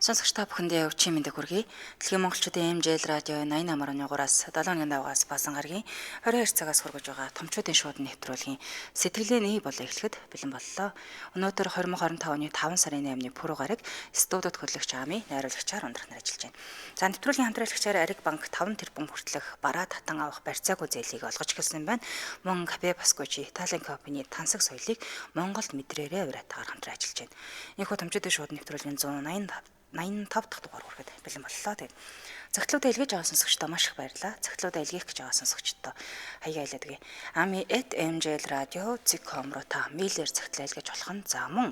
Сонсогч та бүхэндээ өвчин мэндийг хүргэе. Дэлхийн монголчуудын MJL радио 88.3-аас 7-ны давгаас басан гарагийн 22 цагаас хүргэж байгаа томчуудын шууд нэвтрүүлгийн сэтгэлийн бол эхлэхэд бэлэн боллоо. Өнөөдөр 2025 оны 5 сарын 8-ны пүрэв гараг студиуд хөтлөгч Ами найруулагчаар ундрах нар ажиллаж байна. За нэвтрүүлгийн хамтраалагчаар Ариг банк 5 тэрбум хүртэлх бараа татан авах барьцаагүй зээлийг олгож эхэлсэн байна. Мөн Кафе Баскучи Италийн компани тансаг соёлыг Монголд мэдрээрээ урайтаар хамтран ажиллаж байна. Энэхүү томчуудын шууд нэвтрүүлгийн 85 дахь дугаар хүрэхэд бэлэн боллоо. Тэгээд цагтлуудаа илгээж байгаа сонсогчдоо маш их баярлалаа. Цагтлуудаа илгээх гэж байгаа сонсогчдоо хаяа илгээдэг. ami@mjlradio.com руу та мэйлээр цагтлаа илгээж болох нь за мөн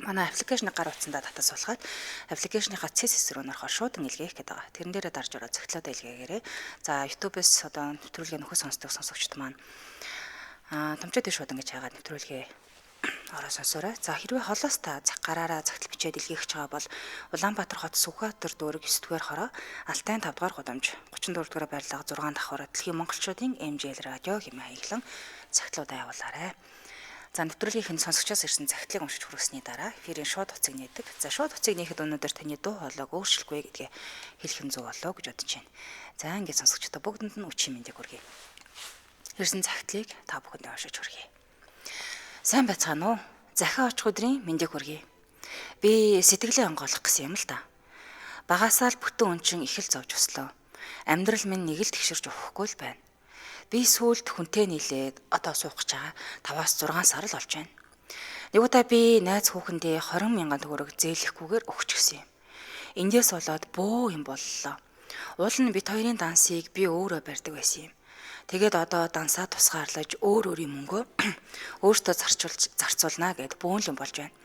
манай аппликейшнийг гар утсандаа татаж суулгаад аппликейшныхаа цэс рүү нөрхөөр шууд илгээх гэдэг байгаа. Тэрэн дээрээ дарж ороод цагтлуудаа илгээгээрэй. За YouTube-с одоо нэвтрүүлгийн нөхөс сонсдог сонсогчд маань томчуудын шууд ингэж хаагаад нэвтрүүлгээ ороо сонсоорой. За хэрвээ холоос та гараараа цагтл бичээд илгээх гэж байгаа бол Улаанбаатар хот Сүхбаатар дүүрэг 9 дугаар хороо Алтай 5 дугаар гудамж 34 дугаар барилга 6 давхар Дэлхийн монголчуудын MJL радио хэмээн хаяглан цагтлуудаа явуулаарай. За нэвтрүүлгийнх нь сонсогчоос ирсэн цагтлыг уншиж хүргэсний дараа эфирийн шууд утсыг нээдэг. За шууд утсыг нээхэд өнөөдөр таны дуу хоолойг өөрчлөхгүй гэдгээ хэлэх нь зөв болоо гэж бодож байна. За ингээд сонсогчдоо бүгдэнд нь үчийн мэндийг хүргэе. Ирсэн цагтлыг та бүхэндээ уншиж хүргэе. Сайн байцгаана уу? Захиа очих өдрийн мэндийг хүргэе. Би сэтгэлээ онгойлгох гэсэн юм л да. Багасаа л бүтэн өнчин их л зовж өслөө. Амьдрал минь нэг л тэгшэрч өгөхгүй л байна. Би сүүлд хүнтэй нийлээд одоо суух гэж байгаа 5-6 сар л болж байна. Нэг удаа би найз хүүхэндээ 20 мянган төгрөг зээлэхгүйгээр өгч гисэн юм. Эндээс болоод бөө юм боллоо. Уул нь бит хоёрын дансыг би өөрөө барьдаг байсан юм. Тэгээд одоо дансаа тусгаарлаж өөрийн мөнгөө өөртөө зарцуулнаа гэд бөөнлөн болж байна.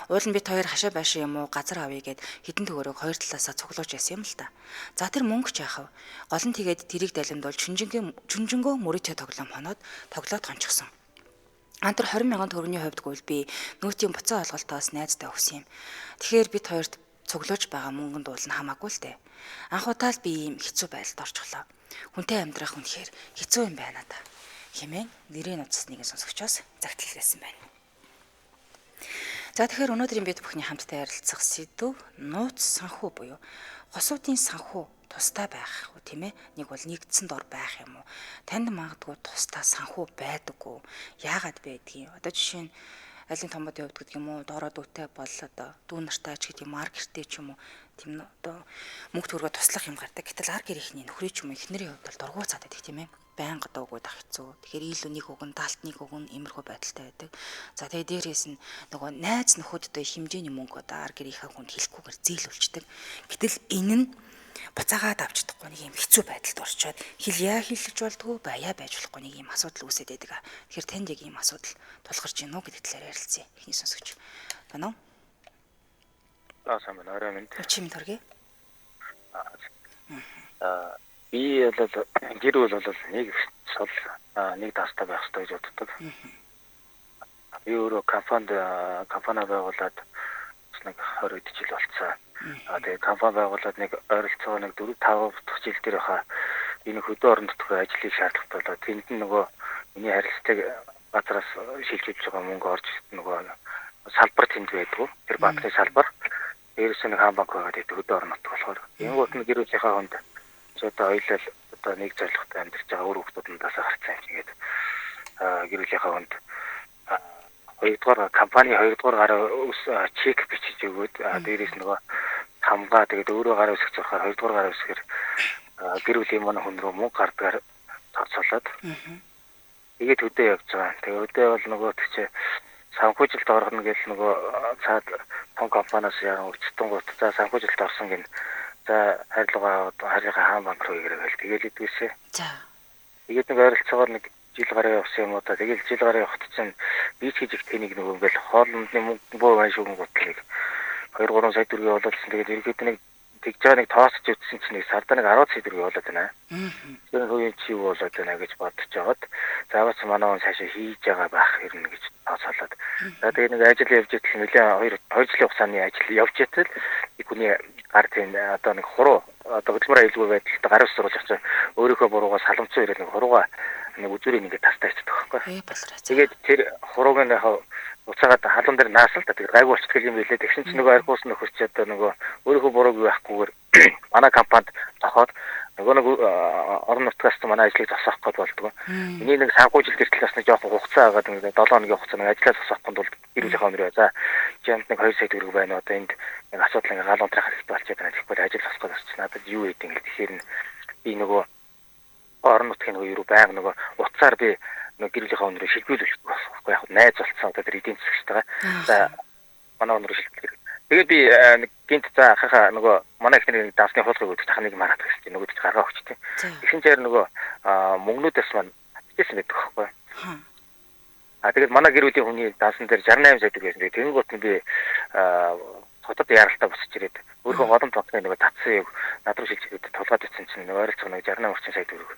Уул нь бит хоёр хашаа байшин юм уу газар авъя гэд хідэн төгрөг хоёр талаасаа цуглуулж байсан юм л та. За тэр мөнгө ч яахав. Гол нь тэгээд тэрийг далимдуул чүнжэнгөө мөрөчө тоглоом хоноод тоглоод гончихсон. Антар 20 мянган төгрөгийн хувьд гүйл би нөөтийн буцаа олголтоос найздаа өгсөн юм. Тэгэхээр бит хоёрт цуглуулж байгаа мөнгөнд уул нь хамаагүй л дээ. Анх удаа л би ийм хэцүү байдалд орчихлоо. Хүнтэй амьдрах үнэхээр хэцүү юм байна да. Хэмээн нэрийн утас нэгэн сонсогчоос загтлалсан байна. За тэгэхээр өнөөдрийн бид бүхний хамтдаа ярилцах сэдв нууц санхүү буюу хосуудын санхүү тустай байх уу тийм ээ? Нэг бол нэгдсэн дор байх юм уу? Танд магадгүй тустай санхүү байдаггүй. Яагаад байдгийг? Одоо жишээ нь алин томодын хувьд гэдэг юм уу? Доороо дүүтэй бол одоо дүү нартай ч гэдэг маркеттэй ч юм уу? Тийм одоо мөнгө төгрөгөөр туслах юм гардаг. Гэтэл ар гэрийнхний нөхрий ч юм уу эхнэрийн хувьд бол дургуй цаад байдаг тийм ээ. Байнга дуугүй дах хэцүү. Тэгэхээр илүү нэг өгөн, даалтныг өгөн иймэрхүү байдалтай байдаг. За тэгээ дээрээс нь нөгөө найз нөхөдтэй хэмжээний мөнгө одоо ар гэрийнхээ хүнд хэлэхгүйгээр зээлүүлждэг. Гэтэл энэ нь буцаагаад авч чадахгүй нэг юм хэцүү байдалд орчоод хэльяа хэлж болдгоо баяа байж болохгүй нэг юм асуудал үүсээд байдаг. Тэгэхээр танд яг ийм асуудал тулгарч гинэ үү гэдэг талаар ярилцъя. Эхний сонсогч. Танаа сайн байна. Орой минь. Чим төргий. Би бол гэр бүл бол нэг сул нэг дастай байх хэрэгтэй гэж боддог. Би өөрөө компани байгуулад нэг 20 жил болцсон. Тэгээ компани байгуулад нэг ойролцоогоо нэг 4-5 дахь жил дээр хаа энэ хөдөө орон нутгийн ажлыг шаардлагатай болоод тэнд нөгөө миний харилцааг газраас шилжүүлж байгаа мөнгө орж нөгөө салбар тэнд байдгүй. Тэр банкны салбар дээрээс нэг хаан банк байгаа гэдэг хөдөө орон нутг болохоор энэ гот нь гэр бүлийнхээ хонд одоо ойлол одоо нэг зорилготой амьдарч байгаа өөр хүмүүсд дасаа гарцсан юм тэгээд гэр бүлийнхээ хонд хоёрдугаар компани хоёрдугаар гараа чек бичиж өгөөд дээрээс нөгөө хамгаа тэгээд өөрөө гараа үсгэж байхаар хоёрдугаар гараа үсгээр гэр бүлийн манай хүн рүү мөнгө гардгаар тооцоолоод тэгээд өдөө явж байгаа. Тэгээд өдөө бол нөгөө тийч санхүүжилт оргоно гэж нөгөө цаад том компаниас яаран өчтөн гут за санхүүжилт орсон гин за харилцаа хаан банк руу ирэгээл тэгэл идвэсэ. За. Тэгээд нэг ойролцоогоор нэг жил гараа явсан юм уу та тэгэл жил гараа явахт чинь би ч гэж тэнийг нөгөө ингээл хоолндны мөнгө боо маш өгөн гутлыг 2-3 сая төгрөгийн олуулсан. Тэгээд ерөөд нэг тэгж байгаа нэг тоосч үтсэн чинь нэг сарда нэг 10 сая төгрөг болоод байна. Тэр үеийн чи юу болоод байна гэж бодож жагаад заавал манай он цаашаа хийж байгаа байх хэрнэ гэж тооцоолоод. За тэгээ нэг ажил явж итэл нэлээ 2 жилийн хугацааны ажил явж итэл хүний гар тийм одоо нэг хуруу одоо хөдөлмөр аюулгүй байдалтай гар ус сурж авч өөрийнхөө буруугаас халамцсан ирээд нэг хурууга нэг үзүүрийг ингээд тастаа ичдэг байхгүй. Тэгээд тэр хурууг нь яг уцаагаад халуун дээр наасан л та тэгээд гайгүй болчихдаг юм билээ. Тэгсэн чинь нөгөө архиус нөхөрч одоо нөгөө өөрийнхөө бурууг яахгүйгээр манай компанид зохиод нөгөө нэг орон нутгаас манай ажлыг зогсоох гээд болдгоо. Миний нэг санхүү жил гэртэл бас нэг жоохон хугацаа агаад ингээд 7 хоногийн хугацаа нэг ажиллаа зогсоох гээд бол гэрүүлийнхаа өнөрөө за жимт нэг 2 сая төгрөг байна одоо энд нэг асуудал ингээд гал унтрах хэрэгтэй болчиход байна. Тэгэхгүй ажил зогсох гээд байна. Надад юу хийх юм гээд тэгэхээр би нөгөө орон нутгийн нөгөө юу байнга нөгөө уцаар би нэг гэрүүлийнхаа өнөрөө шилжүүлэх байхгүй яг найз болцсон одоо тэр эдийн засагчтайгаа за манай өнөрөө шилжүүлэх. Тэгээд би нэг гинт за хахаа нөгөө манай ихний дансны хуулгыг өгдөг тахныг мараад гэсэн чинь нөгөө ч гаргаа өгч тээ. Тэгсэн чинь нөгөө мөнгнүүдээс маань атчихсан байдаг байхгүй. Тэгээд манай гэрүүлийн хүний дансан дээр 68 сая төгрөг байсан. Тэгэнгүүт нь би хотод яралтай босч ирээд өөрийнхөө голом тоглохын нөгөө татсан юм над руу шилжүүлээд толгойд ицсэн чинь ойролцоо нэг 68 орчим сая төгрөг.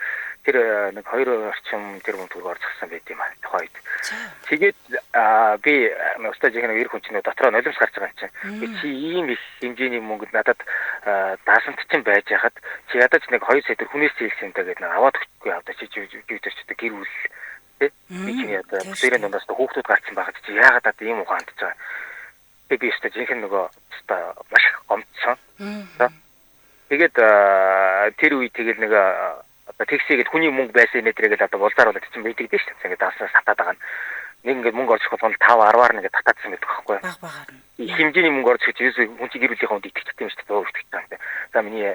Тэр нэг 2 орчим тэрбум төгрөг орцсон байт юм аа тухайд. Тэгээд би өстой жихнэ ирэх хүн чинь дотроо нулимс гарч байгаа юм чинь. Би чи ийм их хэмжээний мөнгөд надад даасант чинь байж хахад чи ядаж нэг 2 сая төгрөг хүнээс зээлсэн даа гэдэг аваад өгөхгүй авдаа чи зүгдэрчтэй гэр бүл тий. Би чи ядаа тэрэн дундаас хүүхдүүд гарцсан байхад чи яагаад одоо ийм ухаанд ч байгаа. Би өстой жихнэ нөгөө өстой маш гомдсон. Тэгээд тэр үе тэгэл нэг одоо таксигээд хүний мөнгө байсан нэтрэгээл одоо булзаар болоод чинь мэддэг дээ шүү дээ. Ингээд дааснаас татаад байгаа нь. Нэг ингээд мөнгө орчих болгоно 5 10-аар нэгэ татаадсан байдаг байхгүй юу? Баг. Хэмжээний мөнгө орчих гэж хүн чинь гэр бүлийнхээ хүнд итгэдэг юм шүү дээ. Өөртөө таантай. За миний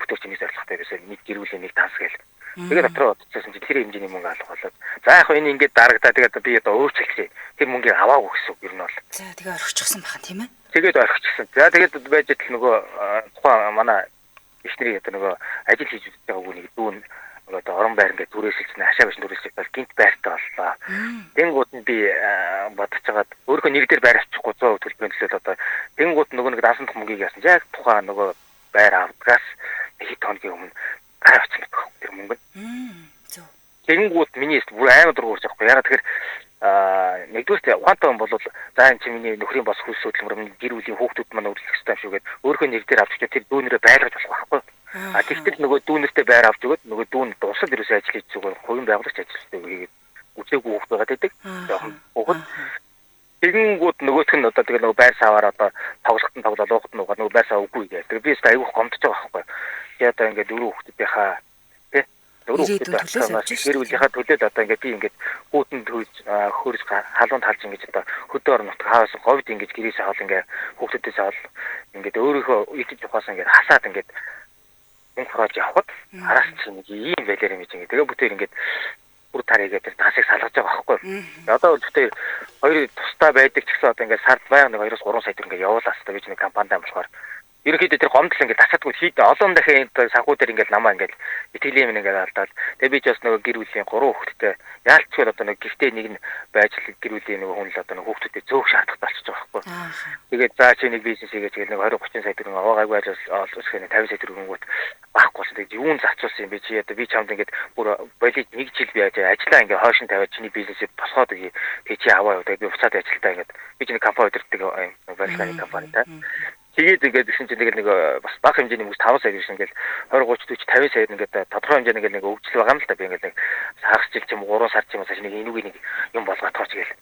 бүтээлчний зорилготой байсан нэг гэр бүлийн нэг данс гээл. Тэгээд дотроо утсан чинь тэр хэмжээний мөнгө алах болоод за яг энэ ингээд дарагдаа тэгээд би одоо өөрчлөхгүй. Тэр мөнгийг аваагүй гэсэн үг юм бол. За тэгээ орчихсан бахан тийм ээ. Тэгээд орчихсан. За тэгээд байж тэл нөгөө тухайн манай ихнэрийн одоо нөгөө ажил хийж байгаа хүн нэг дүүн одоо орон байр ингээд дүрээсэлж хашаа биш дүрээсэлж бол гинт байртай боллоо. Тэнгууд нь би бодож хагаад өөрийнхөө нэр дээр байр авчихгүй 100% төлбөрийн төлөө одоо тэнгууд нөгөө нэг дансанд мөнгийг яасан. Яг тухайн нөгөө байр авдгаас хэд хоногийн өмнө гар авчихсан гэдэг тэр мөнгө. Тэнгууд миний бүр аймаг дургуурч байхгүй. Ягаад тэгэхээр нэгдүгээр ухаантай хүн бол за энэ чи миний нөхрийн бос хөлс хөдөлмөр гэр бүлийн хүүхдүүд маань өрлөх ёстой юм шүү гэдэг өөрийнхөө нэр дээр авч тэр дүүнэрээ байлгаж болох байхгүй. Тэгтэл нөгөө дүүнэртэй байр авч өгöd нөгөө дүүн дусал ерөөсөө ажил хийж зүгээр хувийн байгуулагч ажилтдаг үгээд үсээгүй хүүхд байгаад байдаг. Жохон хүүхд. Тэгэнгүүт нөгөөх нь одоо тэгээ нөгөө байр саваар одоо тоглохтон тоглоод уухт нөгөө байр сав үгүй гэдэг. Би өөртөө аюух гомдож байгаа байхгүй. Тэгээ одоо ингээд дөрөв хүүхдүүдийнхаа гэр бүлийнхаа төлөөд одоо ингээд би ингээд хүүтэнд хөрж халуун талж ингээд одоо хөдөө орон нутг хаавс говьд ингээд гэрээс авал ингээд хүүхдүүдээс авал ингээд өөрийнхөө ичиж ухаас ингээд хасаад ингээд хороож явхад араас чинь нэг ийм байлаар юм чинь тэгээ бүтээр ингээд бүр тарийгээ тэр тасыг салгаж байгаа байхгүй. Одоо бүтээр хоёр тусдаа байдаг ч гэсэн одоо ингээд сард байга нэг 2-3 сая төгрөг ингээд явуулаас та гэж нэг компанид болохоор ерөнхийдөө тэр гомдол ингээд тасаадгүй хийд олон дахин санхүү дээр ингээд намаа ингээд итгэлийн юм ингээд алдаад тэгээ би ч бас нөгөө гэр бүлийн 3 хүүхэдтэй яалтчгүй одоо нэг гэртээ нэг нь байж л гэр бүлийн нөгөө хүн л одоо нөгөө хүүхдүүдэд зөөх шаардлагатай болчихж байгаа байхгүй. Тэгээд за чи нэг бизнес хийгээд тэгэл нэг 20-30 сая төгрөг аваагаагүй олж хэний 50 сая төгрөгөнгөт байхгүй болсон. Тэгээд юун зарцуулсан юм бэ чи одоо би чамд ингээд бүр болид нэг жил би ажиллаа ингээд хойшин тавиад чиний бизнесээ босгоод өгье. Тэгээ чи аваа юу тэгээд би буцаад ажилтаа ингээд би чиний компани өдөртөг барилгын компани та. Тэгээд ингээд гэсэн чинь нэг бас бага хэмжээний мөнгө 5 сая гэсэн ингээд 20 30 40 50 сая ингээд тодорхой хэмжээний ингээд нэг өвчлөл байгаа юм л да. Би ингээд нэг хагас жил ч юм уу 3 сар ч юм уу цааш нэг энүүгийн нэг юм болгоод тооч гээл.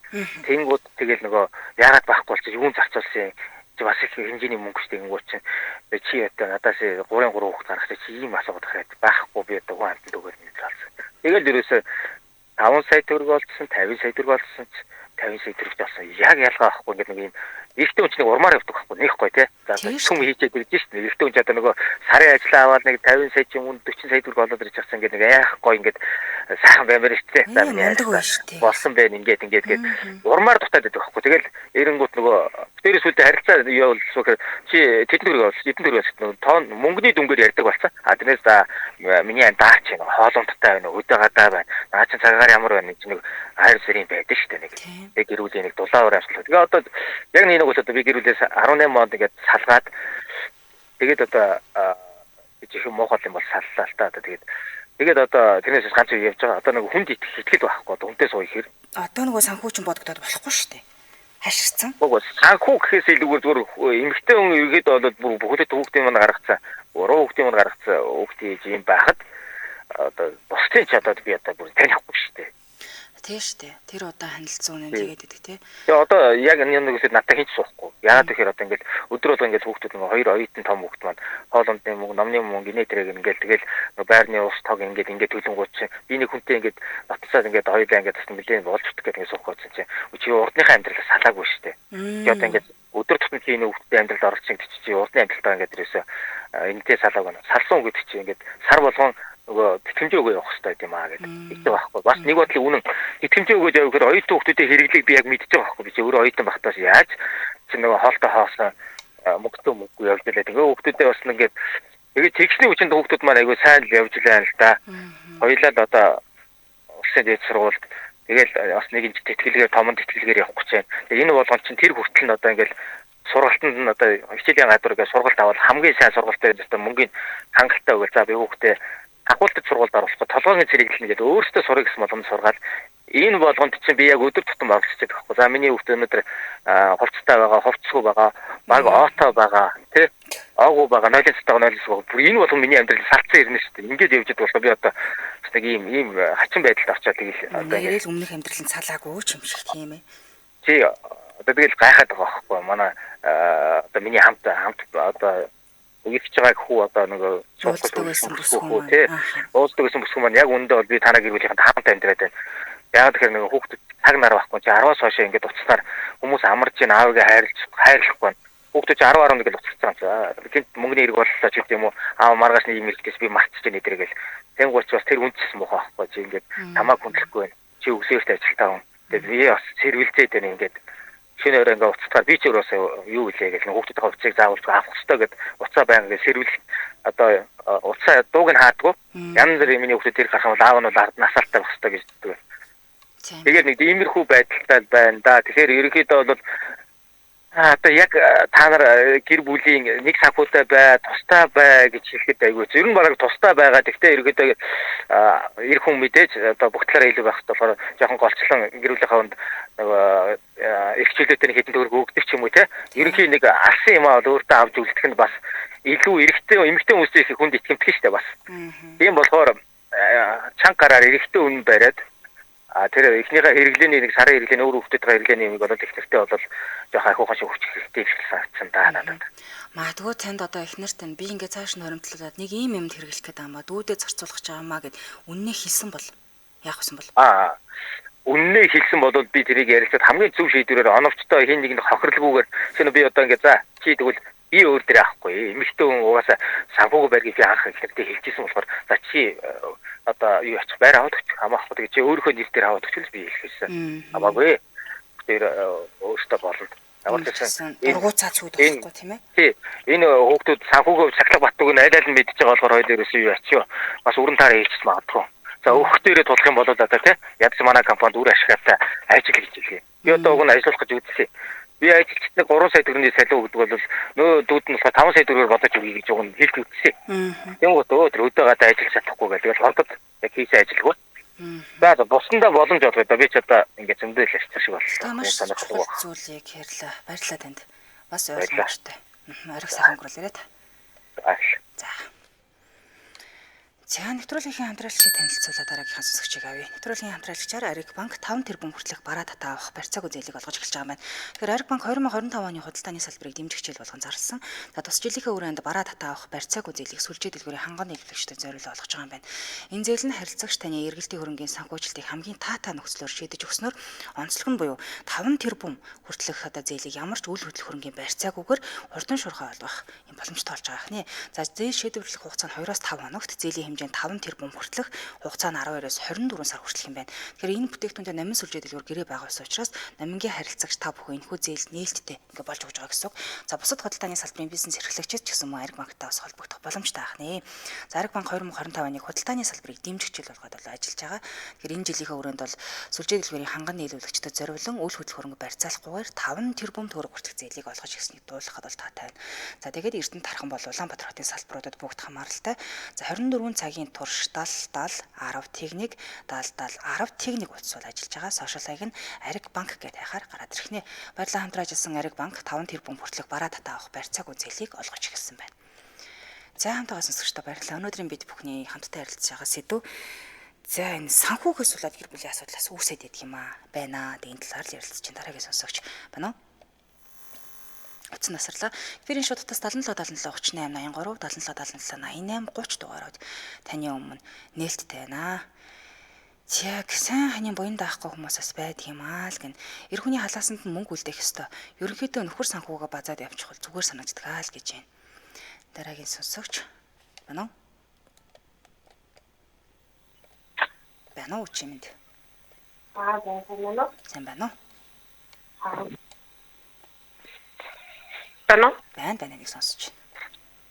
Тэнгүүд тэгэл нөгөө яагаад байхгүй болчих юун зарцуулсан чи бас их хэмжээний мөнгө штэ гингүүт чинь чи одоо надаас 3 хүүхд гаргах чи ийм асуугаад хараад байхгүй би одоо хүн амтнд өгöd нэг болсон. Тэгэл ерөөсө 5 сая төгрөг олдсон 50 сая төгрөг олдсон 50 сая төгрөг болсон. Яг ялгаа байхгүй ингээд нэг юм эртний хүн чинь урмаар явдаг байхгүй нэхгүй тий. За сүм хийчээд ирж шít. Эртний хүн ч одоо нөгөө сарын ажиллаа аваад нэг 50 сая ч юм уу 40 сая төгрөг олоод ирж чадсан ингээд нэг яахгүй ингээд сайхан баймаар шít. За миний болсон байх ингээд гээд урмаар дутаад байдаг байхгүй. Тэгэл эренгүүт нөгөө дээрээс үлдээ харилцаа явуулсаар чи тэдэн төгрөг олсон эдэн төгрөг олсон тоон мөнгөний дүнгээр ярьдаг болсон. Тэрнээс за миний даач юм хоолундтай байна өдөө гадаа байна. Наа чин цагаар ямар байна нэг хайр сэрийн байдаг шít нэг. Тэг гэрүүлийн нэг дулаавар амсгалт. Тэгээ одоо яг нэг одоо би гэрүүлээс 18 онд ингээд салгаад Тэгээд одоо жишээ муухай юм бол саллаа л та одоо тэгээд одоо тэрнээс ганц юу явж байгаа. Одоо нэг хүнд итгэл байхгүй. Одоо хүнтэй сууя хэр. Одоо нөгөө санхүүчин бодогдоод болохгүй шүү дээ. Хаширсан. Богоо санхүү гэхээс илүү зүгээр эмэгтэй хүн иргэд бол бүгд хүүхдийн манд гаргацсан. Уруу хүүхдийн манд гаргацсан хүүхдийн юм байхад одоо бусдын чадаад би одоо бүр танихгүй шүү дээ. Тийм шүү дээ. Тэр удаа ханилцсан үнэн тэгээд идэг тий. Тэгээ одоо яг нэг үсэд надад хийж суухгүй. Яагаад тэгэхээр одоо ингээд өдөр болго ингээд хүүхдүүд нэг хоёр оюутан том хүүхд маань хоолундны мөнгө, номны мөнгө инээтрэг ингээд тэгэл байрны ус тог ингээд төлөнгөөч чинь би нэг хүнтэй ингээд батцаад ингээд хоёулаа ингээд бас нэлээд болж утдаг гэдэг ингээд суухгүйсэн чинь чи урдныхаа амьдралаас салаагүй шүү дээ. Тэгээ одоо ингээд өдөр тутмын тийм хүүхдийн амьдралд оролцсон гэдэг чи урдны амьдралдаа ингээд ерөөсөө энэтэй салаагүй нь салсан гэдэг чи ингээд сар болгон нөгөө тэтгэмж өгөө явах хэрэгтэй юм аа гэдэг хэлдэг байхгүй. Бас нэг бодлын үнэн тэтгэмж өгөөж явах гэхээр оюутан хүүхдүүдийн хэрэглийг би яг мэдчихэж байгаа байхгүй. Би чи өөрөө оюутан багтаас яаж чи нөгөө хоолтой хоосон мөнгө явж байлаа. Тэгээ хүүхдүүдээ бас ингээд тэгшний хүчинд хүүхдүүд маань айгүй сайн л явж байлаа л да. Хоёулаа л одоо улсын дээд сургуульд тэгэл бас нэг инж тэтгэлгээр томонд тэтгэлгээр явах гэж байна. Тэгээ энэ болгон чинь тэр хүртэл нь одоо ингээд сургалтанд нь одоо хичээлийн гадуур ингээд сургалт аваад хамгийн сайн сургалтаар одоо мөнгөний хангалттай өгөл за би хүүхдээ хахуултад сургуульд оруулах толгойн зэрэглэл нэгээд өөрөөсөө сурах гэсэн боломж сургаад энэ болгонд чинь би яг өдөр тутам оролцож байгаа байхгүй. За миний хүүхд өнөөдөр хувцастай байгаа, хувцсгүй байгаа, баг оото байгаа, тий? Аагүй байгаа, нойлцтой байгаа. Бүр энэ болгон миний амьдралд салцсан ирнэ шүү дээ. Ингээд явж байгаа би одоо нэг ийм хачин байдалд очиад тэгэл одоо нэрэл өмнөх амьдралын цалаагүй ч юм шиг тийм ээ. Тий одоо тэгэл гайхаад байгаа байхгүй. Манай одоо миний хамт одоо үгийж байгааг хүү одоо нэг уулздаг байсан бүсгүй тий. Уулздаг байсан бүсгүй маань яг үндэ бол би танаа гэр бүлийнхэн хамт амьдраад байна. Яг тэгэхээр нэг хүүхд цаг нар байхгүй чи 10-аас хойш ингээд уцснаар хүмүүс амарч ийн аавыгаа хайрлахгүй. Хүүхдүүд 10-11 л уцсан. Гинт мөнгөний хэрэг боллоо ч гэдэм үү аав маргааш нэг юм хэлчихээс би мартчих нэ тэргээл. Тэнгуурч бас тэр үнцсэн мохоо байхгүй чи ингээд тамаа хүндлэхгүй байна. Чи өсөөртэй ажилтаа хүн. Тэгээд би бас сэрвэлзээд байна ингээд шинэ өрөө ингээд уцтаар би ч өөрөөсөө юу хэлээ гэж хүүхдүүд хувцсыг заавалж авах хэрэгтэй гэд уцаа байнга ингээд сэрвэл одоо уцаа дууг нь хаадгүй. Янз бүрийн миний хүүхдүүд тэр гарах бол аав нь бол ард насаалтай байх хэрэгтэй гэж хэлдэг. Тэгээд нэг иймэрхүү байдалтай байна да. Тэгэхээр ерөнхийдөө бол одоо яг та нар гэр бүлийн нэг санхүүтэй бай, тустай бай гэж хэлэхэд айгүй. Ер нь бараг тустай байгаа. Гэхдээ ерөнхийдөө эр хүн мэдээж одоо бүх талаараа илүү байх болохоор жоохон голчлон гэр бүлийнхаа хүнд нөгөө эрхчлөлтөөр хэдэн төгрөг өгдөг ч юм уу те. Ерөнхий нэг алсан юм аа өөртөө авч үлдэх нь бас илүү эрэгтэй эмэгтэй хүмүүстэй их хүнд итгэмтгэн штэ бас. Тийм болохоор чанга гараар эрэгтэй үнэн бариад тэр эхнийхээ хэрэглээний нэг сарын хэрэглээний өөр хүүхдүүдийн хэрэглээний нэг бол ихнэртэй бол жоох ахиухан шиг хүч хэрэгтэй санагдсан да надад. Магадгүй танд одоо эхнэрт нь би ингээд цааш нь хоримтлуулаад нэг ийм юмд хэрэглэх гээд байгаа маа дүүдэд зарцуулах гэж байгаа маа гэд үннээ хэлсэн бол яах вэ бол? Үннээ хэлсэн бол би тэрийг ярилцаад хамгийн зөв шийдвэрээр оновчтой хин нэгэнд хохирлгүйгээр шинэ би одоо ингээд за чи тэгвэл би өөр дээр авахгүй эмэгтэй хүн угаасаа санхүүгийн байргийг анх ихтэй хэлчихсэн болохоор за чи одоо юу ачих байр аваад өгч хамаахгүй тэгээ чи өөрийнхөө нэр дээр аваад өгч л би хэлчихсэн. Хамаагүй. Тэр өөртөө болно. Ямар ч гэсэн дургуй цаац үүдэхгүй тийм ээ. Тий. Энэ хүүхдүүд санхүүгийн сахлах баттуг нь аль нь мэдчихэж байгаа болохоор хоёул ерөөсөө юу ачив. Бас өрн таараа хэлчихсэн магадгүй. За өгөхдөрөө тулах юм бол одоо тий. Ядч манай компанид үр ашигтай ажил хийж хэлээ. Би одоо уг нь ажиллах гэж үзсэн. Би ажилчид нэг 3 сая төгрөгийн салин өгдөг бол нөө дүүд нь болохоор 5 сая төгрөгөөр бодож өгье гэж уг нь хэлж үзсэн. Тэнгуут тэр өдөө гадаа ажиллаж чадахгүй гэдэг л холбод яг хийсэн ажилгүй. За бусдаа боломж олгоо да би ч одоо ингээд зөндөл ашиг шиг боллоо. Сонирхолтой зүйлийг ярьлаа. Баярлалаа танд. Бас ойлгомжтой. Ариг сайхан өнгөрүүлээрэй та. За. За нэвтрүүлгийн хамтраалагчид танилцуулаад дараагийнхаа сонсогчийг авъя. Нэвтрүүлгийн хамтраалагчаар Ариг банк 5 тэрбум хүртэлх бараа татаа авах барьцааг зээлийг олгож эхэлж байгаа юм байна. Тэгэхээр Ариг банк 2025 оны худалдааны салбарыг дэмжих хичээл болгон зарласан. За тус жилийнхээ хүрээнд бараа татаа авах барьцааг зээлийг сүлжээ дэлгүүрийн ханган нийлүүлэгчдэд зориулж олгож байгаа юм байна. Энэ зээл нь харилцагч таны эргэлтийн хөрөнгийн санхүүжилтийг хамгийн таатай нөхцлөөр шийдэж өгснөөр онцлог нь буюу 5 тэрбум хүртэлх зээлийг ямар ч үйл хөдлөх хөрөнгийн барьцаагүйгээр хурдан шуурхай олгох юм боломжтой болж байгаа хэрнээ. За зээл шийдвэрлэх хугацаа нь 2-5 хоногт зээлийн хэмжээнд 5 тэрбум хүртэлх хугацаа нь 12-оос 24 сар хүртэлх юм байна. Тэгэхээр энэ бүтээгдэхүүнтэй номин сүлжээ дэлгүүр гэрээ байгаа учраас номингийн харилцагч та бүхэн энэхүү зээл нээлттэй ингээ болж өгч байгаа гэсэн үг. За бусад худалдааны салбарын бизнес эрхлэгчид ч гэсэн мөн Ариг банктай бас холбогдох боломжтой байна. За Ариг банк 2025 оны худалдааны салбарыг дэмжих жил болгоод ажиллаж байгаа. Тэгэхээр энэ жилийнхээ өрөөнд бол сүлжээ дэлгүүрийн ханган нийлүүлэгчдэд зориулан үйл хөдлөх хөрөнгө барьцаалахгүйгээр 5 тэрбум төгрөг хүртэлх зээлийг олгож ирснийг дуулгахад бол таатай байна. За тэгээд Эрдэнэ тархан бол Улаанбаатар хотын салбаруудад бүгд хамааралтай. За 24 цагийн турш 70 10 техник 70 10 техник утас бол ажиллаж байгаа. Сошиал хаяг нь Ариг банк гэдэг хайхаар гараад ирэх нэ. Баярлалаа хамтран ажилласан Ариг банк 5 тэрбум хүртэлх бараа татаа авах барьцаагүй зээлийг олгож ирсэн байна. За хамтдаа сонсогчдоо баярлалаа. Өнөөдрийн бид бүхний хамтдаа ярилцж байгаа сэдв. За энэ санхүүгээс болоод гэр бүлийн асуудлаас үүсээд идэх юм байна. Дийн талаар л ярилцж чинь дараагийн сонсогч байна уу? Утас насрлаа. Эфирийн шуудтаас 77 77 38 83 77 77 88 30 дугаарууд таны өмнө нээлттэй байна. Яг сайн ханийн буян даахгүй хүмүүсээс байдаг юм л гэн. Эр хүний халаасанд нь мөнгө үлдээх ёстой. Ерөнхийдөө нөхөр санхүүгээ базаад явчих бол зүгээр санагддаг л гэж байна. Дараагийн сонсогч байна уу? Байна уу чи минь? Байна уу? Сайн байна уу? Байна уу? Байна нэг сонсож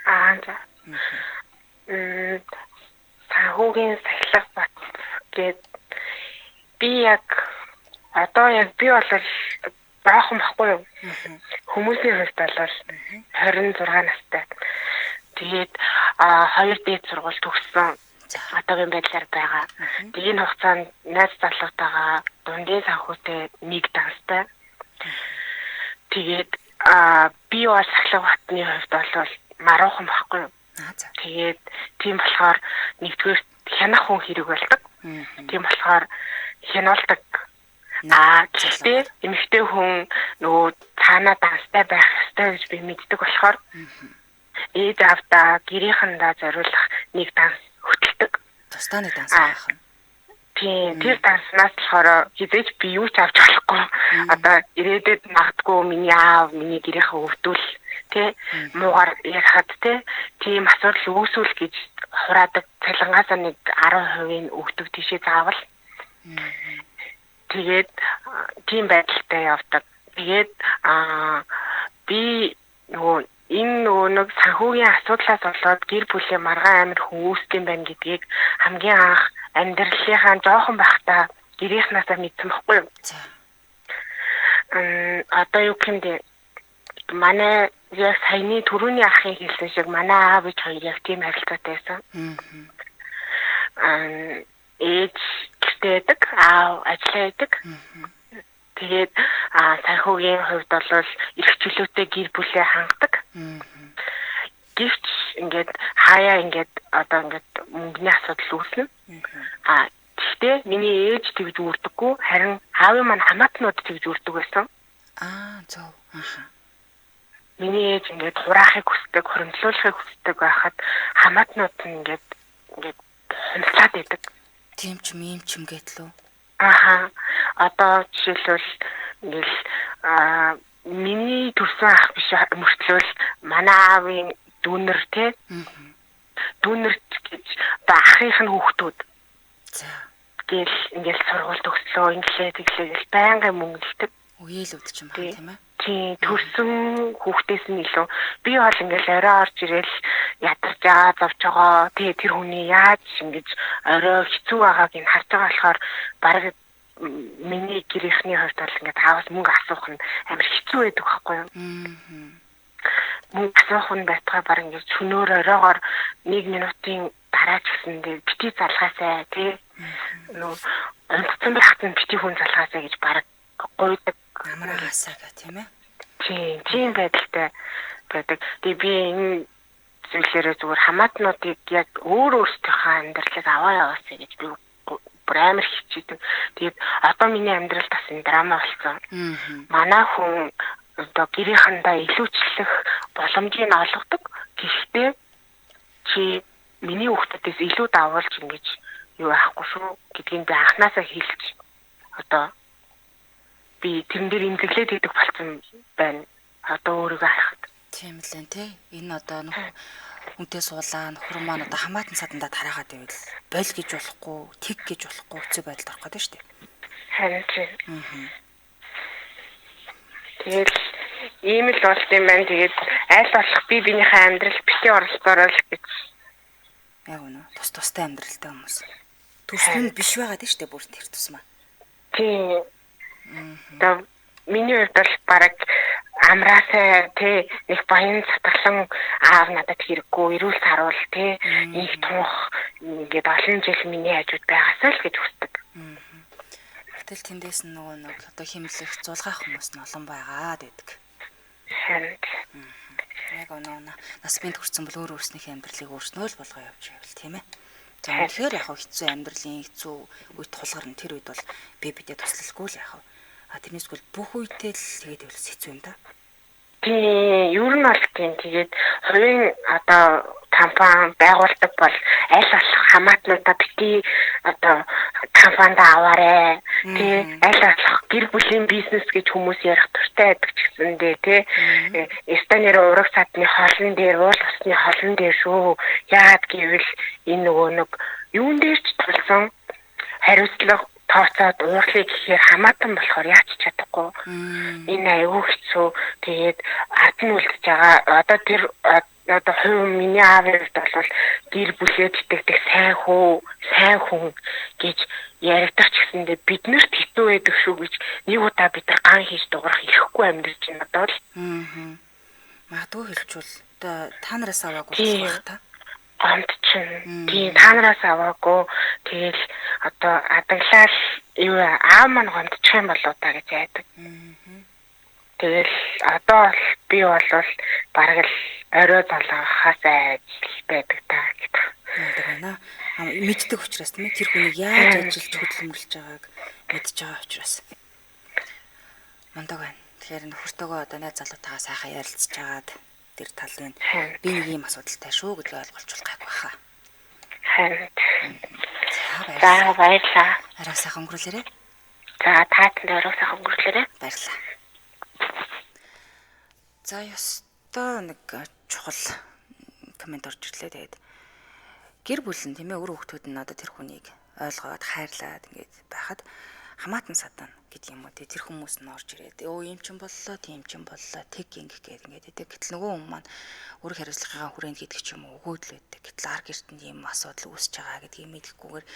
За. Санхүүгийн сахилга бат гээд би яг би бол баахан байхгүй юу? Хүмүүсийн хувьд бол 26 настай. Тэгээд 2 дээд сургууль төгссөн. Одоогийн байдлаар байгаа. Тэгээд энэ хугацаанд найз залуутайгаа дундын санхүүтэй нэг данстай. Тэгээд би бол сахилга батны хувьд бол маруухан байхгүй юу? Тэгээд тийм болохоор нэгдүгээр хянах хүн хэрэг болдог. Тийм болохоор хянуулдаг. Гэхдээ эмэгтэй хүн нөгөө цаанаа данстай байх ёстой гэж би мэддэг болохоор ээж авдаа гэрийнхэндээ зориулах нэг данс хөтэлдэг. Тусдаа нэг данс байх юм. Тийм, тэр данснаас болохоор хизээч би юу ч авч болохгүй. Одоо ирээдүйд магадгүй миний аав, миний гэрийнхээ өвдөл муугар ярахад тийм асуудал үүсвэл гэж хураадаг. Цалингаасаа нэг 10% өгдөг тийшээ заавал. Тэгээд тийм байдалтай явдаг. Тэгээд би нөгөө нэг санхүүгийн асуудлаас болоод гэр бүлийн маргаан амир хүн үүсдэг юм байна гэдгийг хамгийн анх амьдралынхаа жоохон байхдаа гэрийнхнаасаа мэдсэн байхгүй юу? Одоо юу гэмдэ манай яг саяны түрүүний ахын хэлсэн шиг манай аав ээж хоёр яг тийм харилцаатай байсан. Ээж гэртээдэг, аав ажиллаа хийдэг. Тэгээд санхүүгийн хувьд бол эрх чөлөөтэй гэр бүлээ хангадаг. Гэвч ингээд хаяа ингээд одоо ингээд мөнгөний асуудал үүснэ. Гэхдээ миний ээж тэгж үрдэггүй, харин аавын маань хамаатнууд тэгж үрдэг байсан. Зөв. Миний ээж ингээд хураахыг хүсдэг, хөрөмтлүүлэхийг хүсдэг байхад хамаатнууд нь ингээд хөндлаад байдаг. Тийм ч юм гэтлөө. Одоо жишээлбэл ингээл миний төрсөн ах биш мөртлөөл манай аавын дүүнэр дүүнэр гэж одоо ахынх нь хүүхдүүд. Гэл ингээл сургууль төгслөө, инглээ тэглээ байнгын мөнгөлдөг. Үеэлүүд ч юм байна тийм ээ. Тийм, төрсөн хүүхдээс нь илүү би бол ингээл орой орж ирэл ядарч байгаа зовж байгаа. Тэгээ тэр хүний яаж ингэж орой хэцүү байгааг нь харж байгаа болохоор баг миний гэрийнхний хувьд бол ингээд ааваас мөнгө асуух нь амар хэцүү байдаг байхгүй юу? Мөнгө асуух нь байтугай баг ингээд чөнөөр оройгоор 1 минутын дараа ч гэсэн бити залгаасай тий. Нөө онцгой хатан бити хүн залгаасай гэж баг гуйдаг. Амраа хасаа гэх тийм ээ. Тийм байдалтай байдаг. Тэгээ би энэ зүйлээрээ зүгээр хамаатнуудыг яг өөрсдийнхөө амьдралыг аваа яваасаа гэж би бүр амар хичээдэг. Тэгээд одоо миний амьдрал бас энэ драма болсон. Манай хүн одоо гэрийнхэндээ илүүчлэх боломжийг олгодог. Гэхдээ чи миний хүүхдүүдээс илүү давуулж ингэж юу аахгүй шүү гэдгийг би анханасаа хэлж одоо би тэрэн дээр имзэглээд идэг болсон байна. Одоо өөрийгөө харахад. Тийм л энэ тий. Энэ одоо үнтэй суулаа нөхөр маань одоо хамаатан садандаа тараагаад байвал боль гэж болохгүй, тэг гэж болохгүй хэцүү байдалд орох гэдэг шүү дээ. Харин тийм. Тэгэл ийм л болт юм байна. Тэгээд аль болох би биенийхээ амьдрал бити оролцоороо л гэж. Яг үнэ. Тустай амьдралтай хүмүүс. Төсөл нь биш байгаа дээ шүү дээ бүр тэр тусмаа. Тийм. Миний хувьд бол бараг амраасаа тий их баян сатгалан аав надад хэрэггүй эрүүл саруул тий их тунх ингээд олон жил миний хажууд байгаасаа л гэж хүсдэг. Гэтэл тэндээс нөгөө нэг одоо химлэх зулгаах хүмүүс нь олон байгаа гэдэг. Харин Яг оноо нас бинт хүрсэн бол өөр өөрснийхээ амьдралыг өөрснөө л болгоо явж байвал тийм ээ. За тэгэхээр яг хэцүү амьдралын хэцүү үед тулгарна тэр үед бол бидээ туслалгүй л яг. Тэрнээс бол бүх үедээ л тэгээд байвал хэцүү юм да. Тийм, ер нь бол тийм. Тэгээд хувийн одоо компани байгуулдаг бол аль болох хамаатнуудаа бити одоо компанид аваарэ. Тий, аль болох гэр бүлийн бизнес гэж хүмүүс ярих туртай байдаг ч гэсэндээ тий. Эстонер ураг садны холон дээр, уул усны холон дээр шүү. Яагаад гэвэл энэ нөгөө нэг юун дээр ч тулсан хариуцлага тооцоод уурлыг гэхээр хамаатан болохоор яач чадахгүй. Энэ аюу хэцүү. Тэгээд ард нь үлдэж байгаа. Одоо тэр одоо хувь миний аавд бол гэр бүлээд итгэдэг сайн хүн гэж яригдах ч гэсэндээ биднэрт хэцүү байдаг шүү гэж нэг удаа бид нар ган хийж дуурах ирэхгүй амьдэрч байна одоо л. Магадгүй хэлжүүл одоо та нараас аваагүй болох та. Амт чинь тийм та нараас аваагүй тэгэл одоо адаглал юу аав маань гомдчих юм болоо та гэж яадаг. Тэгэл одоо би бол бараг л орой залгахаас айж байдаг та гэдэг. Яадаг байна. Мэддэг учраас тийм ээ тэр хүнийг яаж ажиллаж хөдөлмөрлөж байгааг мэдж байгаа учраас. Мундаг байна. Тэгэхээр нөхөртөөгөө одоо найз залуутайгаа сайхан ярилцж байгаад тэр талын би нэг юм асуудалтай шүү гэдгийг ойлгуулж гайгүй хаа. Харин. За баярлалаа. Арай сайхан өнгөрүүлээрэй. За таатанд арай сайхан өнгөрүүлээрэй. Баярлалаа. За ёстой нэг чухал комент орж ирлээ. Тэгээд гэр бүл нь тийм ээ өөр хүүхдүүд нь одоо тэр хүнийг ойлгоод хайрлаад ингээд байхад хамаатан садан гэдэг юм уу тэр хүмүүс нь орж ирээд өө юм чин боллоо тийм чин боллоо тэг ингэх гээд ингээд идэг. Гэтэл нөгөө хүмүүс маань өөр хариуцлагынхаа хүрээнд гэдэг ч юм уу өгөөдлөөддөг. Гэтэл ар гэртэнд ийм асуудал үүсэж байгаа гэдгийг мэдэхгүйгээр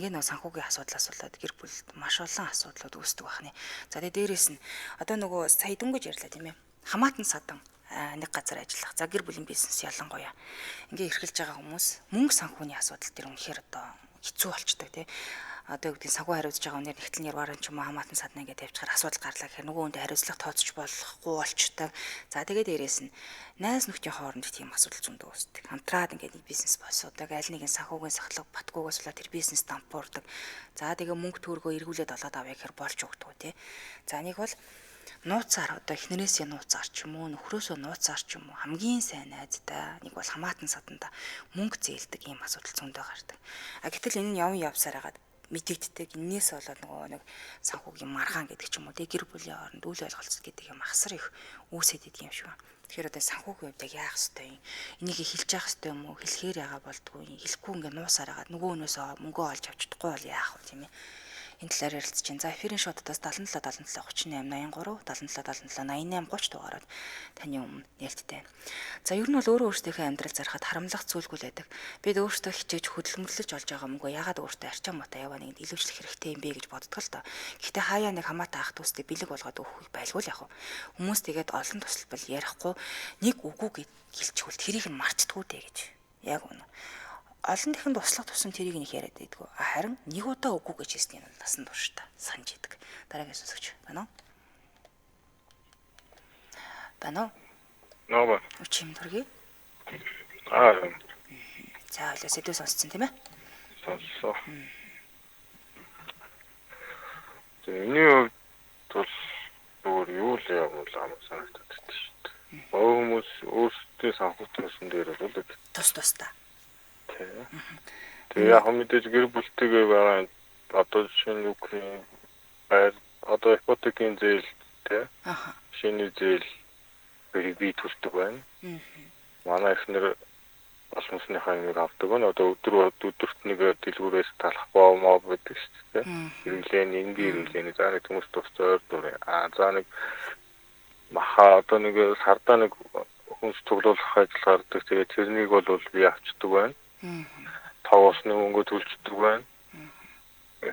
ингээд нөгөө санхүүгийн асуудлаас болоод гэр бүлд маш олон асуудлууд үүсдэг байна. За тэгээ дээрэс нь одоо нөгөө сая дөнгөж ярьлаа тийм ээ хамаатан садан нэг газар ажиллах. За гэр бүлийн бизнес ялангуяа ингээ эрхэлж байгаа хүмүүс мөнгө санхүүний асуудал тэр үнэхээр одоо хэцүү болчтой тий. Одоо үүдийн санхүү хариуцж байгаа үнээр нэгтлэн ярваран ч юм уу хамаатан садна ингээ тавьчихаар асуудал гарлаа гэхээр нөгөө хүнд хариуцлага тооцож болохгүй болчтой. За тэгээд дээрээс нь найз нөхдийн хооронд тийм асуудал зөндөө үүсдэг. Хамтраад ингээ нэг бизнес босоодаг, аль нэгэн санхүүгийн сахлах батгүйгээс болоод тэр бизнес дампуурдаг. За тэгээ мөнгө төгрөгөө эргүүлээд олоод авъя гэхээр болж өгдөг тий. За нэг бол нууцаар одоо эхнэрээсээ нууцаар ч юм уу нөхрөөсөө нууцаар ч юм уу хамгийн сайн найзтай нэг бол хамаатан саданда мөнгө зээлдэг ийм асуудал зөндөө гардаг. Гэтэл энэ нь явсаар хагаад мэдэгддэг. Энээс болоод нөгөө нэг санхүүгийн маргаан гэдэг ч юм уу гэр бүлийн хооронд үйл ойлголцол гэдэг юм асар их үүсэт идэг юм шиг байна. Тэгэхээр одоо санхүүгийн хувьд яг яах ёстой юм? Энийг хэлж яах ёстой юм уу? Хэлэхээр яага болдгүй. Хэлэхгүй ингээ нуусаар хагаад нөгөө хүнээс мөнгөө олж авч чадахгүй бол яах вэ тийм ээ? Энэ талаар ярилцж байна. За эфирийн шоудаас 77 77 38 83 77 77 88 30 дугаараар таны өмнө нээлттэй байна. За ер нь бол өөрөө өөрсдийнхөө амьдрал зарахад харамлах зүйлгүй л байдаг. Бид өөрсдөө хичээж хөдөлмөрлөж олж байгаа мөнгөө ягаад өөртөө арчаа муутай яваа нэгд илүүчлэх хэрэгтэй юм бэ гэж боддог л доо. Гэхдээ хаяа нэг хамаатай ах дүүстэй бэлэг болгоод өгөх байлгүй л яг. Хүмүүс тэгээд олон тусалбал ярихгүй нэг үгүй гэлчгүүл тэрийг нь марчдаггүй дээ гэж. Яг үнэ. Олон дахин туслах тусам тэрийг нэг яриад байдгүй. Харин нэг удаа үгүй гэж хэлсний нь насан турш та санаж идэг. Дараагийн сонсогч байна уу? Байна уу? Ноо. Учим дурги. За ойлоо сэдв сонсцсон тийм ээ? Сонссоо. Тэний бол өөр юу л явуулаа санагдаад байна шүү дээ. Хүмүүс өөрсдөө санхүү тусан дээр бол тус та. Тэгээ яг мэдээж гэр бүлтэйгээ байгаа одоо шинэ Украин байр одоо ипотекийн зээл тий. Шинэ зээл би төлдөг байна. Манай эхнэр олон улсынхаа нэг авдаг нь одоо өдөрт нэг дэлгүүрээс талахгүй моо гэдэг шүү дээ. Хэрэглээний энгийн хэрэглээний за нэг хүмүүс тусцаар дураа. За нэг маха одоо нэг сардаа нэг хүнс цуглуулах ажиллагаа гардаг. Тэгээд тэрнийг бол би авчдаг байна. Тоосны мөнгө төлждөг байна.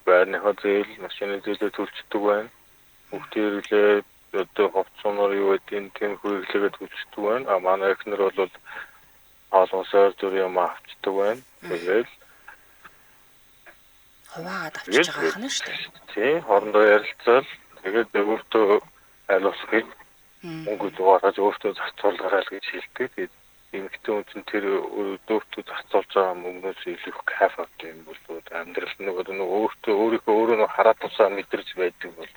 Байрныхаа зээл, машины зээлээ төлждөг байна. Бүгдээ хэрэглээ одоо ховцоноор юу гэдэг тийм хэрэглээгээ төлждөг байна. Манай эхнэр бол олонсоор дүрийн авчдаг байна. Тэгээд хуваагаад авчиж байгаа хань шүү дээ. Тийм, хоорондоо ярилцал тэгээд өөртөө айлуулахыг мөнгө зугаагаад өөртөө зарцуулаарай л гэж хэлдэг. Тэгээд эмэгтэй хүн чинь тэр өөртөө зарцуулж байгаа мөнгнөөс илүү кайф авдаг юм бол амьдрал нэг өөртөө өөрийнхөө хараад тусаа мэдэрч байдаг бол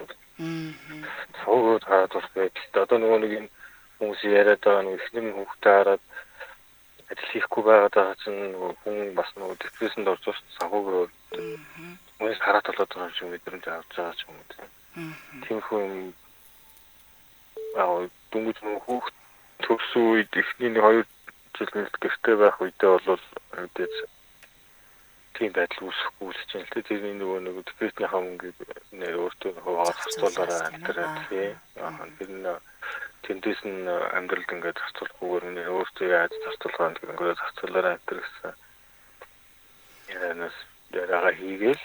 цогод хараад тус байдаг. Одоо нэг юм хүмүүс яриад байгаа нэг ихний хүүхдээ хараад ажил хийхгүй байгаа чинь хүн бас нэг депрессэнд орж байгаа шүү. Санхүүгээр хүмүүс хараад болоод байгаа юм мэдрэмж авч байгаа ч юм уу. Тийм хүн дүнгийн хүүхд төрсөн үед ихний 2 жил гэртээ байх үедээ бол мэдээж тийм байдал үүсэхгүй л чинь л тэрний нэг депрессийнхаа мөнгөийг нэр өөртөө хуваагаад зарцуулаарай гэдэг тийм. Тэндээс нь амьдралд ингээд зарцуулахгүйгээр нэр өөртөө яаж зарцуулах гэдэг ингээд зарцуулаарай гэсэн. Яранаас ярага хийгээл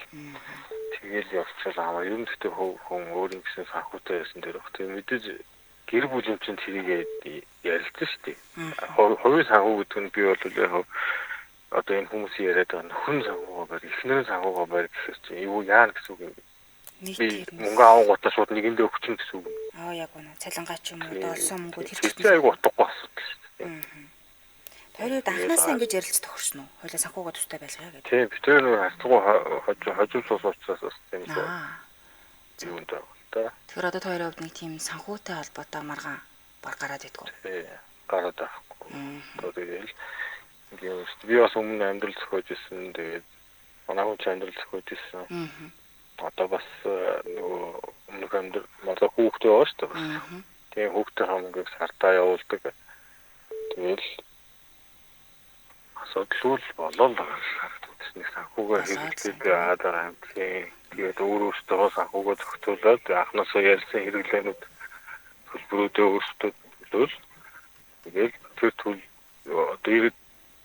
тэгэл явчихлаа. Ер нь гэхдээ хүн өөрийн гэсэн санхүүтэй байсан дээр баг. Тийм мэдээж гэр бүлийн чинь тэрийг ярилцсан шүү дээ. Хувийн санхүү гэдэг нь би бол яг одоо энэ хүмүүсийн яриад байгаа нөхөн санхуугаа барь, эхнэрийн санхуугаа барь гэхээр чинь юу яана гэсэн үг юм. Би мөнгө авангуудаа шууд нэгэндээ өгчин гэсэн үг. Яг үнэ. Цалингаа ч юм уу олсон мөнгүүд хэрэгжиж айгу утгагүй асуудал шүү дээ. Хоёрыг анхнаасаа ингэж ярилцдаг тохирсон уу? Хоёлаа санхуугаа тустай байлгаа гэдэг. Тийм, би тэр нэг хацгүй хожимсуус учраас тийм л. Юунд байгаа та. Тэгэхээр одоо хоёрын хувьд нэг тийм санхүүтэй холбоотой маргаан баг гараад идэггүй. Гараад байхгүй. Тэгээд би бас өмнө амьдрал зохиож ирсэн. Тэгээд манай хүн амьдрал зохиож ирсэн. Одоо бас нөгөө өмнөх амьдрал манай хүүхдээ байгаа шүү дээ. Тэгээд хүүхдээ хамгааг сартаа явуулдаг. Тэгээд асуудал болол байгаа. Тэсний санхүүгээ хэрэглээд байгаа юм. Тэгээд өөрөөсөө санхүүгээ зохицуулаад анхнаасаа ярьсан хэрэглээнүүд төлбөрүүдээ өөрсдөө төлөөл. Тэгээд тэр одоо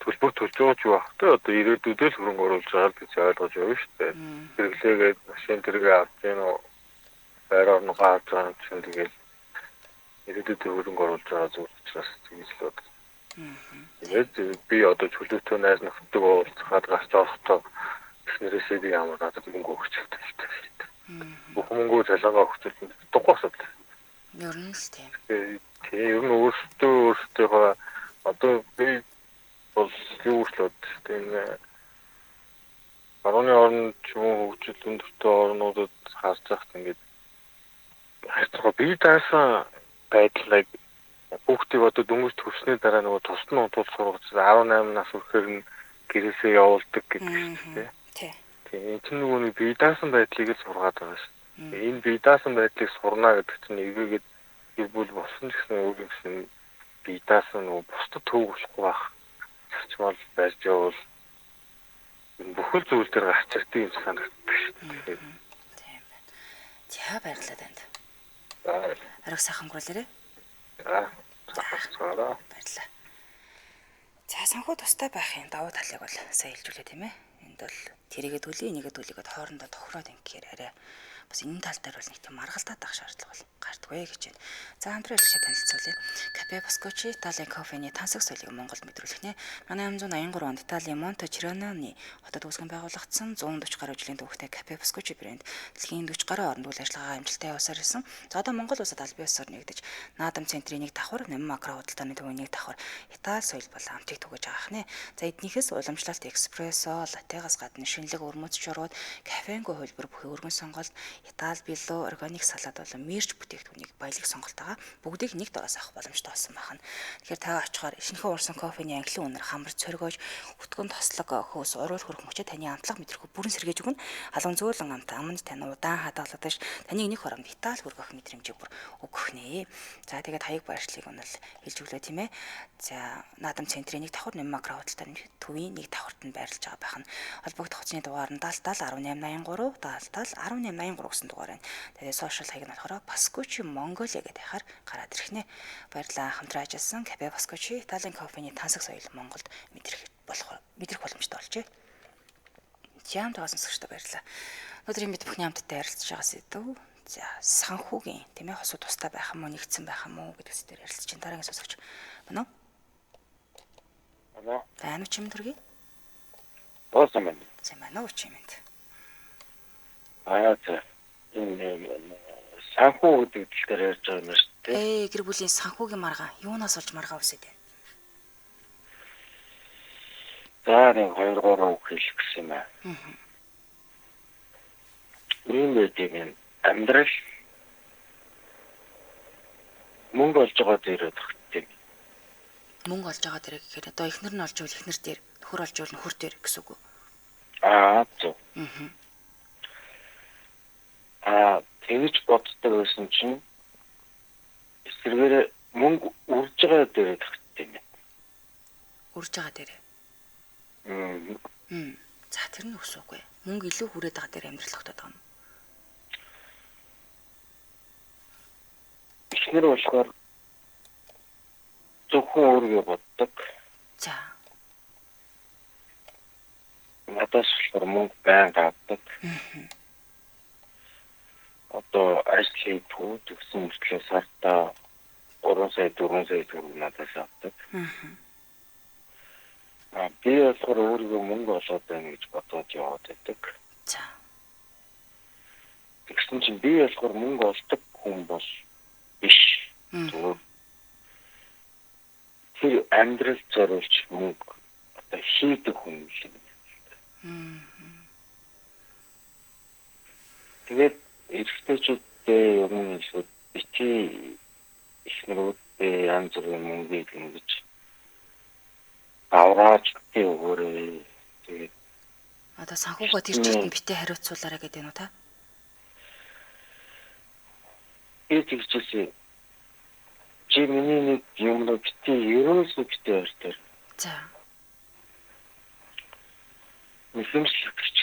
төлбөр төлж байгаа ч юу ах та одоо ирээдүйдээ л хөрөнгө оруулж байгаа гэж ойлгож байна шүү дээ. Хэрэглээгээд машин тэргээ авч яана байр орногоо авч байгаа чинь тэгээд ирээдүйдээ хөрөнгө оруулж байгаа зүйл учраас тэгж л бод. Тэгээд би одоо чөлөөтэй найз нөхдөд уулзахад гарч орохдоо эхнэрээсээ би ямар надад мөнгө өгч чаддаг шүү дээ. Бүх мөнгөө цалингаа өгч чадахгүй асуудал. Ер нь л тийм. Тэгээ ер нь өөртөө одоо би бол юу ч л тийм барууны орнд ч юм уу хөгжил өндөртэй орнуудад харж байхад ингээд хайцгаа бие даасан байдлыг хүүхдийг одоо дөнгөж төвснээ дараа нөгөө тусны унтуул сургаж 18 нас хүрэхээр нь гэрээсээ явуулдаг гэдэг шүү дээ. Тийм энэ нөгөө нэг бие даасан байдлыг л сургаад байгаа шүү. Энэ бие даасан байдлыг сурна гэдэг чинь эвээгээд ирбэл болсон ч гэсэн өөр юм бие даасан нөгөө бусдад төвөглөхгүй байх. Чамд байж явал бүхэл зүйл дээр гарч ирдэг юм санагддаг шүү дээ. Тийм байна. За баярлалаа танд. Арга сайхан өнгөрүүлээрэй. Баярлалаа. За санхүү тустай байхын давуу талыг бол сайн хэлжүүлээ тийм ээ. Энд бол тэрийгэ төлөе, нэгэ төлөйгээд хоорондоо тохироод ингэхээр арай бас энэ тал дээр бол нэг тийм маргалдаад байх шаардлага бол гардаггүй гэж байна. За хамтран хэлж танилцуулъя. Кафе Босcocci Италийн кофений тансаг соёлыг Монголд мэдрүүлэх нэ 1883 онд Италийн Монте Черононы хотод үүсгэн байгуулагдсан 140 гаруй жилийн түүхтэй Кафе Босcocci брэнд дэлхийн 40 гаруй орнд үйл ажиллагаа амжилттай явуулсаар ирсэн. За одоо Монгол улсад аль бие усаар нэгдэж наадам центрийн нэг давхар, Ням макро худалдааны төвийн нэг давхар Итали соёл бол амтыг түгэж байгаа хнэ. За эднийхээс уламжлалт эспрессо, латтегаас гадна шинэлэг өрмөц шорууд, кафенгүй хөлбөр бүхий өргөн сонголт Итали, било, органик салаад болон мерч бүтээгдэхүүнийг баялаг сонголтойгоо бүгдийг нэг дороос авах боломжтой болсон байна. Тэгэхээр та очихоор шинэхэн уурсан кофений анхлын үнээр хамар цоргиож, өтгөнд тослог хөөс уруул хөрөх мөчөд таны амтлах мэдрэггүй бүрэн сэргээж өгнө. Халуун зөөлөн аманд тань удаан хадгалагдаж таныг нэг хоромд Итали хүргэх мэдрэмжийг бүр өгөх нэ. За тэгээд хаяг баяршлыг өнөл хэлж өглөө тийм ээ. За наадам центрийн нэг давхар 8 макро худалдаа төвийн нэг давхарт нь байрлаж байгаа байх нь. Холбогдох хугацааны дугаар нь 70 1883 1883 гэсэн дугаар байна. Тэгээд сошиал хаяг нь болохоор Pascucci Mongolia гэдэг хахаар гараад ирэх нэ. Баярлалаа хамтран ажилласан Cafe Pascucci Италийн кофений тансаг соёл Монголд мэдрэх боломжтой болжээ. Ямд таасан сэгчтэй баярлалаа. Өнөөдрийн бид бүхний хамтдаа ярилцж байгаа сэдв. За санхүүгийн тийм ээ хосууд тустай байх юм уу нэгдсэн байх юм уу гэдэгс дээр ярилцж чинь дараагийн сонсогч байна уу? Байна уу чим төргий? Оосон байна. Сайн байна уу чим энд? За энэ санхүү гэдэг дээр ярьж байгаа юм шүү дээ. Гэр бүлийн санхүүгийн маргаан юунаас олж маргаан үсэд байна? За нэг 2-3 үг хэлэх гэсэн юм аа. Ийм гэдэг нь амьдрал мөнгө олж байгаа дээр төгтдөг. Мөнгө олж байгаа дээр гэхээр одоо эхнэр нь олж ивэл эхнэр дээр, нөхөр олж ивэл нөхөр дээр гэсэн үг үү? Зөв. Тэгж боддог байсан чинь эсрэгээр мөнгө үрж байгаа дээр төгтдөг юм. Үрж байгаа дээр. За тэр нь өсөхгүй. Мөнгө илүү хүрээд байгаа дээр амьдрал тогтоод байгаа юм. Эхнэр болохоор зөвхөн өөрийгөө боддог. За. Надаас болохоор мөнгө байнга авдаг. Одоо ажлын төвд гэсэн мөртлөө сартаа 3 сая 4 сая төгрөг надаас авдаг. Би болохоор өөрийгөө мөнгө олоод байна гэж бодоод яваад байдаг. За. Тэгсэн чинь би болохоор мөнгө олдог хүн бол биш. Тэр амьдрал зориулж мөнгө одоо хийдэг хүн шиг. Тэгээд эрэгтэйчүүдтэй ер нь эсвэл бити эхнэрүүдтэй янз бүрийн мөнгөийг ингэж авраач гэдэг өгөөрэй. Тэгээд Одоо санхүүгөө тэр чигт битээ хариуцуулаарай гэдэг нь уу та? Тэгчихсэн. Чи миний нэг юм руу бити ерөөсөө бити ойртоор. За. Мэсэмшлэгч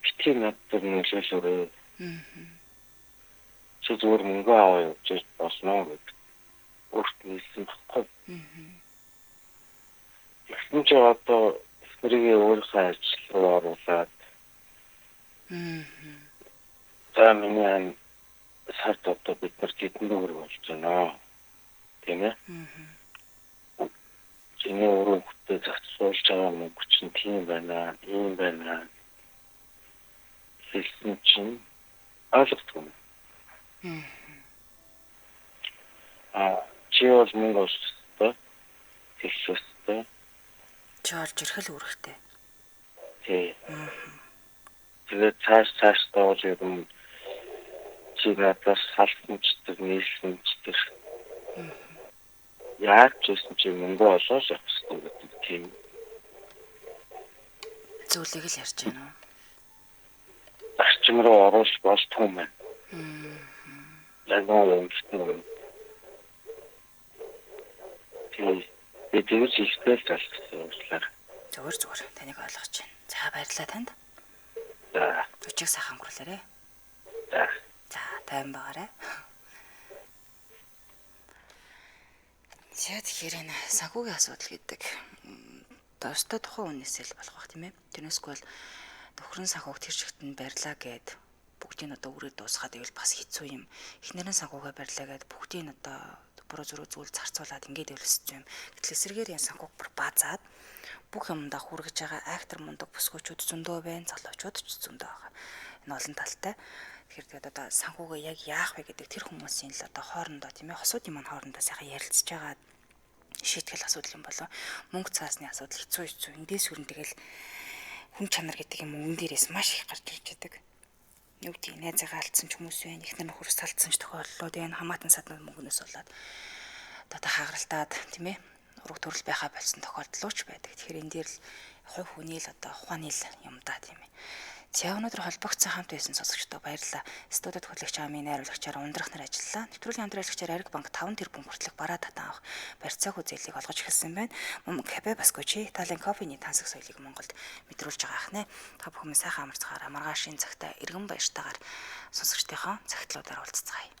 бити надад нөлөөлөөрэй. Чи зүгээр мөнгө аваа явж босноо гэдэг. Өөрт нь хэлсэн баггүй. Тэгсэн чи одоо эхнэрээ өөрийнхөө ажил руу оруулаад. За миний сард одоо бид нар хэдэн төгрөг болж байна. Тийм ээ. Чиний өрөөндөө зохицуулж байгаа мөнгө чинь тийм байна, ийм байна. Хэлсэн чинь ойлгохгүй. Чи бол мөнгө олстой. Тэгшөөстэй. Чи олж ирэх л үүрэгтэй. Тий. Тэгээд цааш тоол юм чи надаас салсанчдаг, нийлсэнчдэг. Яаж ч гэсэн чи мөнгө олоож авах хэрэгтэй гэдэг тийм Зүйлийг л ярьж байна уу? зарчим руу оруулах болтгүй юм байна. Яг нэг юм. Тэгээд тэгж ихтэй л залхсан. Зүгээр таныг ойлгож байна. За баярлалаа танд. За. Өчиг сайхан өнгөрлөөрэй. За. За тайван байгаарай. Тэгэхээр энэ санхүүгийн асуудал гэдэг өстой тухайн үнээсээ л болох бах тийм ээ. Тэрнээсгүй бол нөхрөн санхүүг тэр чигт нь барьлаа гэд бүгдийг одоо үрээ дуусгаад ивэл бас хэцүү юм. Эхнэрийн санхүүгээ барьлаа гэд бүгдийг одоо буруу зүрх зүйл зарцуулаад ингээд өлсөж юм. Гэтэл эсрэгээр энэ санхүүг бүр базаад бүх юмдаа хүргэж байгаа актер мундаг бүсгүүчүүд зөндөө байна, залуучууд ч зөндөө байгаа. Энэ олон талтай. Тэгэхээр одоо санхүүгээ яг яах вэ гэдэг тэр хүмүүсийн л одоо хоорондоо тийм ээ хосуудын маань хоорондоо сайхан ярилцж байгаа шийтгэл асуудал юм болоо. Мөнгө цаасны асуудал хэцүү. Эндээс хүрэн тэгэл хүн чанар гэдэг юм үн дээрээс маш их гарч ирж байдаг. юу гэдэг найзаагаа алдсан ч хүмүүс байна. Ихнэр нөхөрс алдсан ч тохиолдлууд энэ хамаатан саднууд мөнгнөөс болоод одоо хагаралтаад тийм ээ ураг төрөл байхаа болсон тохиолдлууч байдаг. Тэгэхээр энэ дээр л хувь хүний л одоо ухааны л юм да тийм ээ. За өнөөдөр холбогдсон хамт байсан сонсогчдод баярлалаа. Студид хөтлөгч амын найруулагчаар ундрах нар ажиллалаа. Нэвтрүүлгийн хамт ажиллагчаар Ариг банк 5 тэрбум хүртэлх бараа татан авах барьцаагүй зээлийг олгож эхэлсэн байна. Мөн Кабе Баскучи Италийн кофений тансаг соёлыг Монголд мэдрүүлж байгаа ахнаа. Та бүхэн сайхан амарцгаараа маргаашийн цагтаа иргэн баяртайгаар сонсогчдынхоо цагтлуудаар уулзцгаая.